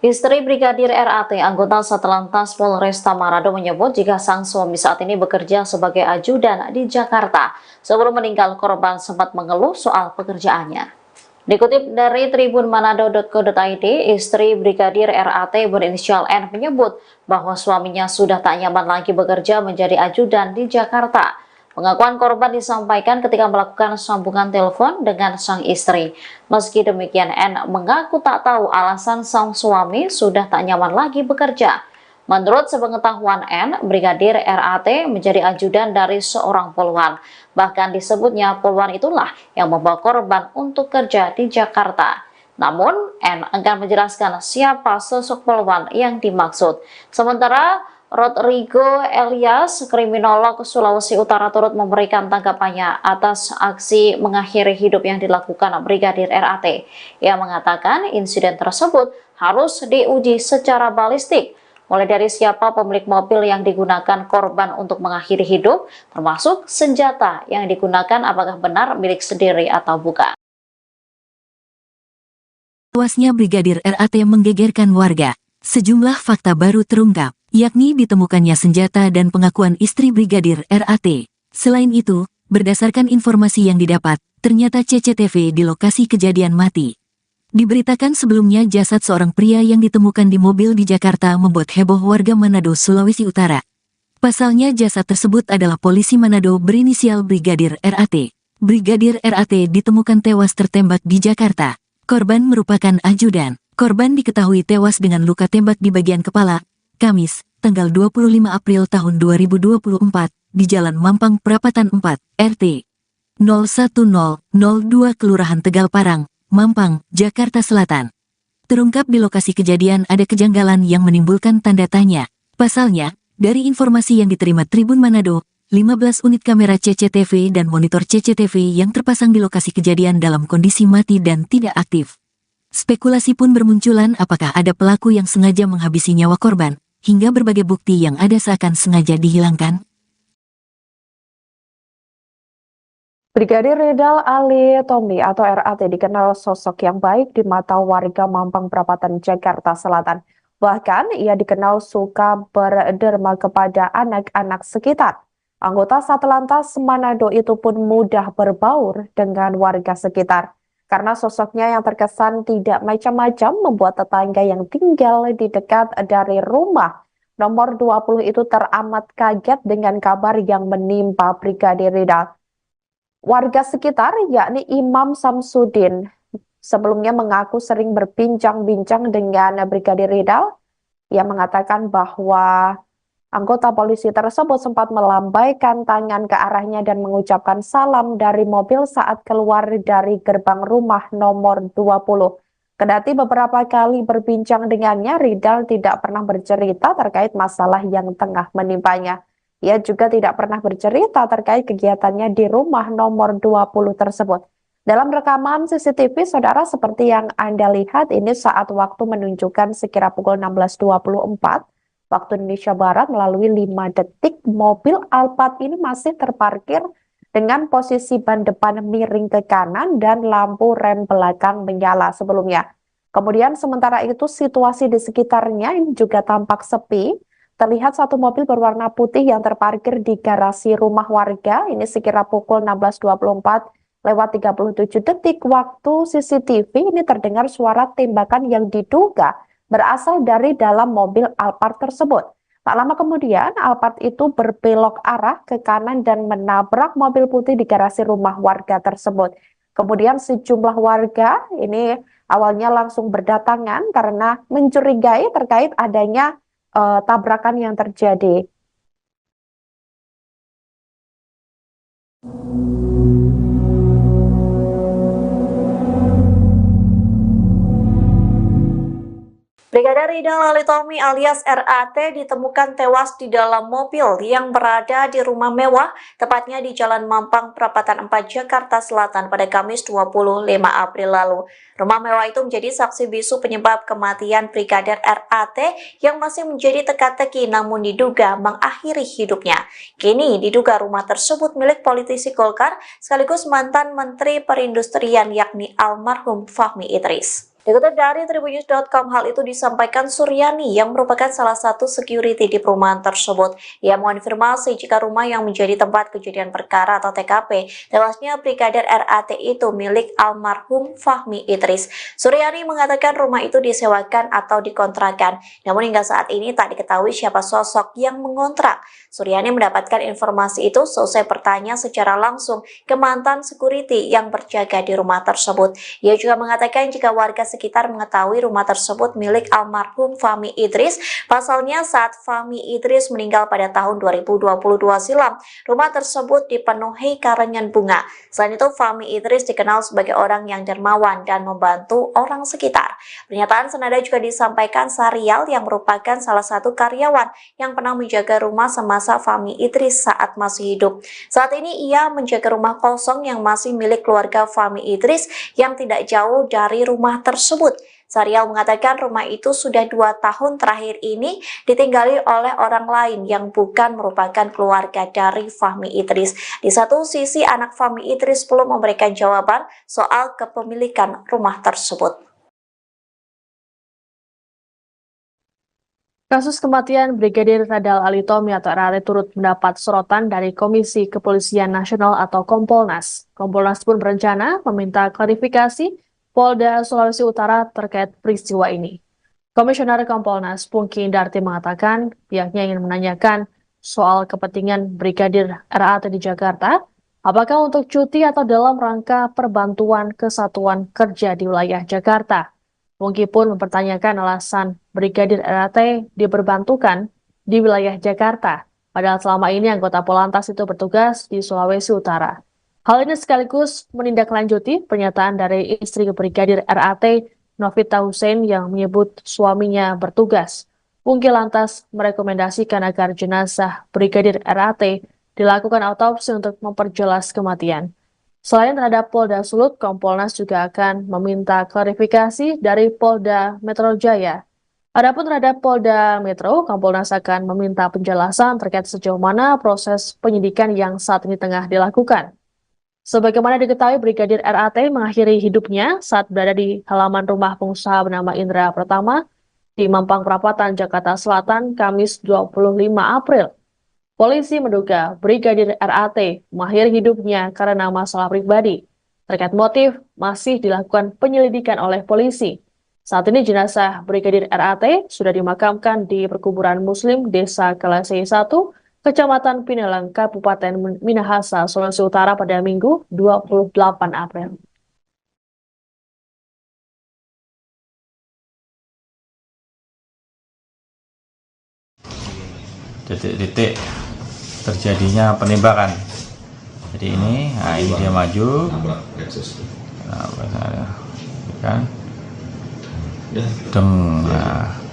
Istri Brigadir RAT, anggota Satlantas Polresta Manado menyebut jika sang suami saat ini bekerja sebagai ajudan di Jakarta. Sebelum meninggal, korban sempat mengeluh soal pekerjaannya. Dikutip dari tribunmanado.co.id, istri Brigadir RAT berinisial N menyebut bahwa suaminya sudah tak nyaman lagi bekerja menjadi ajudan di Jakarta. Pengakuan korban disampaikan ketika melakukan sambungan telepon dengan sang istri. Meski demikian, N mengaku tak tahu alasan sang suami sudah tak nyaman lagi bekerja. Menurut sepengetahuan N, Brigadir RAT menjadi ajudan dari seorang poluan. Bahkan disebutnya poluan itulah yang membawa korban untuk kerja di Jakarta. Namun, N enggan menjelaskan siapa sosok poluan yang dimaksud. Sementara Rodrigo Elias, kriminolog Sulawesi Utara, turut memberikan tanggapannya atas aksi mengakhiri hidup yang dilakukan Brigadir RAT. Ia mengatakan insiden tersebut harus diuji secara balistik, mulai dari siapa pemilik mobil yang digunakan korban untuk mengakhiri hidup, termasuk senjata yang digunakan apakah benar milik sendiri atau bukan. Tewasnya Brigadir RAT menggegerkan warga. Sejumlah fakta baru terungkap, yakni ditemukannya senjata dan pengakuan istri Brigadir RAT. Selain itu, berdasarkan informasi yang didapat, ternyata CCTV di lokasi kejadian mati. Diberitakan sebelumnya jasad seorang pria yang ditemukan di mobil di Jakarta membuat heboh warga Manado, Sulawesi Utara. Pasalnya jasad tersebut adalah polisi Manado berinisial Brigadir RAT. Brigadir RAT ditemukan tewas tertembak di Jakarta. Korban merupakan ajudan. Korban diketahui tewas dengan luka tembak di bagian kepala, Kamis, tanggal 25 April tahun 2024, di Jalan Mampang Perapatan 4, RT 01002 Kelurahan Tegal Parang, Mampang, Jakarta Selatan. Terungkap di lokasi kejadian ada kejanggalan yang menimbulkan tanda tanya. Pasalnya, dari informasi yang diterima Tribun Manado, 15 unit kamera CCTV dan monitor CCTV yang terpasang di lokasi kejadian dalam kondisi mati dan tidak aktif. Spekulasi pun bermunculan apakah ada pelaku yang sengaja menghabisi nyawa korban, hingga berbagai bukti yang ada seakan sengaja dihilangkan. Brigadir Ridal Ali Tommy atau RAT dikenal sosok yang baik di mata warga Mampang Perapatan, Jakarta Selatan. Bahkan ia dikenal suka berderma kepada anak-anak sekitar. Anggota Satlantas Manado itu pun mudah berbaur dengan warga sekitar. Karena sosoknya yang terkesan tidak macam-macam membuat tetangga yang tinggal di dekat dari rumah nomor 20 itu teramat kaget dengan kabar yang menimpa Brigadir Ridal. Warga sekitar yakni Imam Samsudin sebelumnya mengaku sering berbincang-bincang dengan Brigadir Ridal. Ia mengatakan bahwa anggota polisi tersebut sempat melambaikan tangan ke arahnya dan mengucapkan salam dari mobil saat keluar dari gerbang rumah nomor 20. Kendati beberapa kali berbincang dengannya, Ridal tidak pernah bercerita terkait masalah yang tengah menimpanya. Ia juga tidak pernah bercerita terkait kegiatannya di rumah nomor 20 tersebut. Dalam rekaman CCTV, saudara, seperti yang Anda lihat, ini saat waktu menunjukkan sekira pukul 16.24, waktu Indonesia Barat, melalui 5 detik mobil Alphard ini masih terparkir dengan posisi ban depan miring ke kanan dan lampu rem belakang menyala sebelumnya. Kemudian sementara itu situasi di sekitarnya ini juga tampak sepi. Terlihat satu mobil berwarna putih yang terparkir di garasi rumah warga. Ini sekira pukul 16.24 lewat 37 detik waktu CCTV ini terdengar suara tembakan yang diduga berasal dari dalam mobil Alphard tersebut. Tak lama kemudian, Alphard itu berbelok arah ke kanan dan menabrak mobil putih di garasi rumah warga tersebut. Kemudian sejumlah warga ini awalnya langsung berdatangan karena mencurigai terkait adanya tabrakan yang terjadi. Brigadir Ridal Ali Tommy alias RAT ditemukan tewas di dalam mobil yang berada di rumah mewah, tepatnya di Jalan Mampang Perapatan 4, Jakarta Selatan pada Kamis 25 April lalu. Rumah mewah itu menjadi saksi bisu penyebab kematian Brigadir RAT yang masih menjadi teka-teki namun diduga mengakhiri hidupnya. Kini diduga rumah tersebut milik politisi Golkar sekaligus mantan Menteri Perindustrian yakni almarhum Fahmi Idris. Dikutip dari Tribunnews.com, hal itu disampaikan Suryani yang merupakan salah satu security di perumahan tersebut. Ia mengonfirmasi jika rumah yang menjadi tempat kejadian perkara atau TKP tewasnya Brigadir RAT itu milik almarhum Fahmi Idris. Suryani mengatakan rumah itu disewakan atau dikontrakan, namun hingga saat ini tak diketahui siapa sosok yang mengontrak. Suryani mendapatkan informasi itu selesai bertanya secara langsung ke mantan security yang berjaga di rumah tersebut. Ia juga mengatakan jika warga sekitar mengetahui rumah tersebut milik almarhum Fahmi Idris, pasalnya saat Fahmi Idris meninggal pada tahun 2022 silam, rumah tersebut dipenuhi karangan bunga. Selain itu, Fahmi Idris dikenal sebagai orang yang dermawan dan membantu orang sekitar. Pernyataan senada juga disampaikan Sarial yang merupakan salah satu karyawan yang pernah menjaga rumah semasa Fahmi Idris saat masih hidup. Saat ini ia menjaga rumah kosong yang masih milik keluarga Fahmi Idris yang tidak jauh dari rumah tersebut. Sarial mengatakan rumah itu sudah 2 tahun terakhir ini ditinggali oleh orang lain yang bukan merupakan keluarga dari Fahmi Idris. Di satu sisi, anak Fahmi Idris belum memberikan jawaban soal kepemilikan rumah tersebut. Kasus kematian Brigadir Radal Ali Tommy atau RAT turut mendapat sorotan dari Komisi Kepolisian Nasional atau Kompolnas. Kompolnas pun berencana meminta klarifikasi Polda Sulawesi Utara terkait peristiwa ini. Komisioner Kompolnas Pungki Indarti mengatakan pihaknya ingin menanyakan soal kepentingan Brigadir RAT di Jakarta, apakah untuk cuti atau dalam rangka perbantuan kesatuan kerja di wilayah Jakarta. Pungki pun mempertanyakan alasan Brigadir RAT diperbantukan di wilayah Jakarta, padahal selama ini anggota Polantas itu bertugas di Sulawesi Utara. Hal ini sekaligus menindaklanjuti pernyataan dari istri Brigadir RAT, Novita Hussein, yang menyebut suaminya bertugas. Pungki lantas merekomendasikan agar jenazah Brigadir RAT dilakukan autopsi untuk memperjelas kematian. Selain terhadap Polda Sulut, Kompolnas juga akan meminta klarifikasi dari Polda Metro Jaya. Adapun terhadap Polda Metro, Kompolnas akan meminta penjelasan terkait sejauh mana proses penyidikan yang saat ini tengah dilakukan. Sebagaimana diketahui, Brigadir RAT mengakhiri hidupnya saat berada di halaman rumah pengusaha bernama Indra Pratama di Mampang Perapatan, Jakarta Selatan, Kamis 25 April. Polisi menduga Brigadir RAT mengakhiri hidupnya karena masalah pribadi. Terkait motif, masih dilakukan penyelidikan oleh polisi. Saat ini jenazah Brigadir RAT sudah dimakamkan di perkuburan Muslim Desa Kelesei 1, Kecamatan Pineleng, Kabupaten Minahasa, Sulawesi Utara pada Minggu 28 April. Detik-detik terjadinya penembakan. Jadi ini, nah ini dia maju, nah, kan, deng, nah.